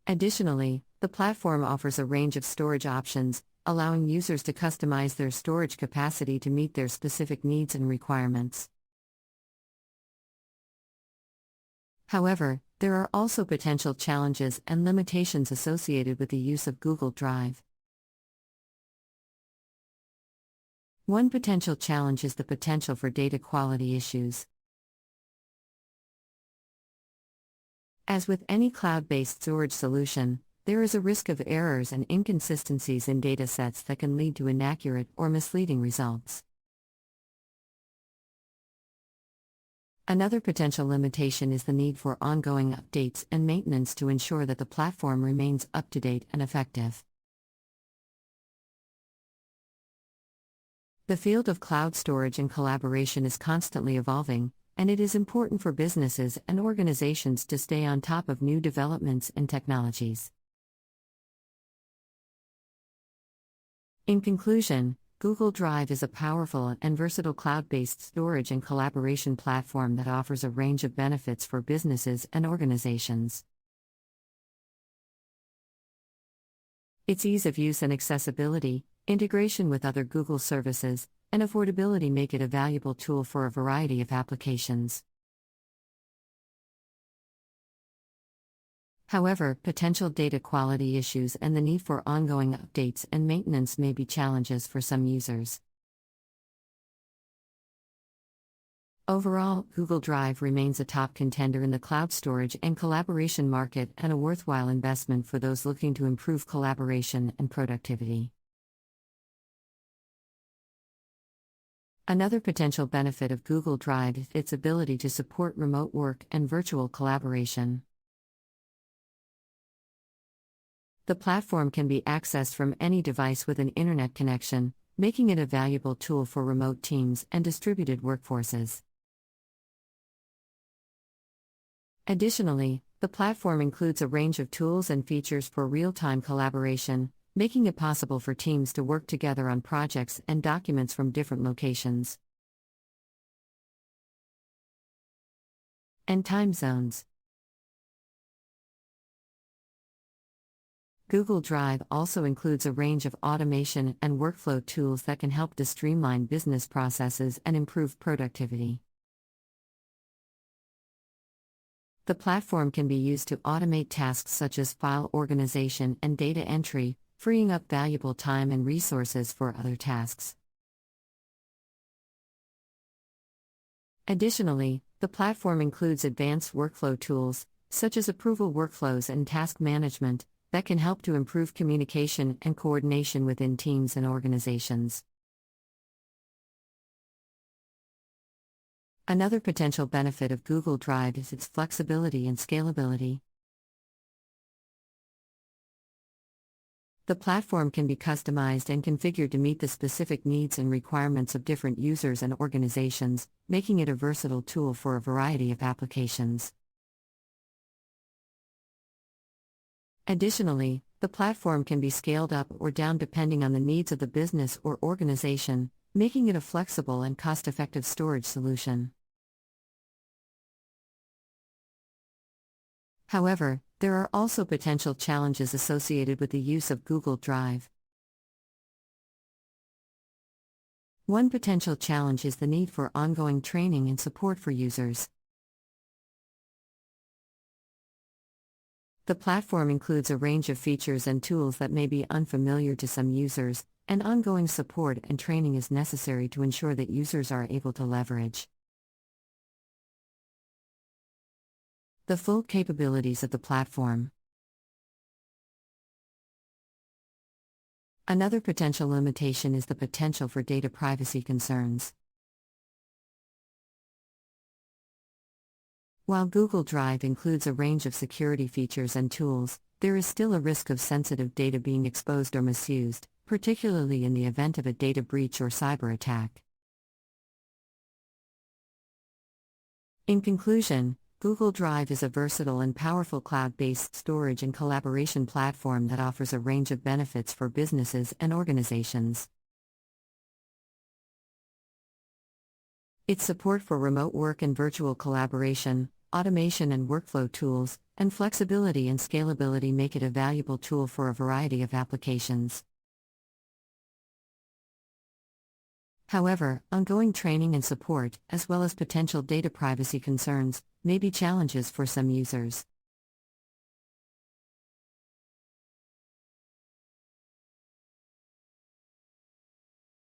Additionally, the platform offers a range of storage options, allowing users to customize their storage capacity to meet their specific needs and requirements. However, there are also potential challenges and limitations associated with the use of Google Drive. One potential challenge is the potential for data quality issues. As with any cloud-based storage solution, there is a risk of errors and inconsistencies in datasets that can lead to inaccurate or misleading results. Another potential limitation is the need for ongoing updates and maintenance to ensure that the platform remains up-to-date and effective. The field of cloud storage and collaboration is constantly evolving, and it is important for businesses and organizations to stay on top of new developments and technologies. In conclusion, Google Drive is a powerful and versatile cloud-based storage and collaboration platform that offers a range of benefits for businesses and organizations. Its ease of use and accessibility, integration with other Google services, and affordability make it a valuable tool for a variety of applications. However, potential data quality issues and the need for ongoing updates and maintenance may be challenges for some users. Overall, Google Drive remains a top contender in the cloud storage and collaboration market and a worthwhile investment for those looking to improve collaboration and productivity. Another potential benefit of Google Drive is its ability to support remote work and virtual collaboration. The platform can be accessed from any device with an internet connection, making it a valuable tool for remote teams and distributed workforces. Additionally, the platform includes a range of tools and features for real-time collaboration, making it possible for teams to work together on projects and documents from different locations and time zones. Google Drive also includes a range of automation and workflow tools that can help to streamline business processes and improve productivity. The platform can be used to automate tasks such as file organization and data entry, freeing up valuable time and resources for other tasks. Additionally, the platform includes advanced workflow tools, such as approval workflows and task management, that can help to improve communication and coordination within teams and organizations. Another potential benefit of Google Drive is its flexibility and scalability. The platform can be customized and configured to meet the specific needs and requirements of different users and organizations, making it a versatile tool for a variety of applications. Additionally, the platform can be scaled up or down depending on the needs of the business or organization, making it a flexible and cost-effective storage solution. However, there are also potential challenges associated with the use of Google Drive. One potential challenge is the need for ongoing training and support for users. The platform includes a range of features and tools that may be unfamiliar to some users, and ongoing support and training is necessary to ensure that users are able to leverage the full capabilities of the platform. Another potential limitation is the potential for data privacy concerns. While Google Drive includes a range of security features and tools, there is still a risk of sensitive data being exposed or misused, particularly in the event of a data breach or cyber attack. In conclusion, Google Drive is a versatile and powerful cloud-based storage and collaboration platform that offers a range of benefits for businesses and organizations. Its support for remote work and virtual collaboration, automation and workflow tools, and flexibility and scalability make it a valuable tool for a variety of applications. However, ongoing training and support, as well as potential data privacy concerns, may be challenges for some users.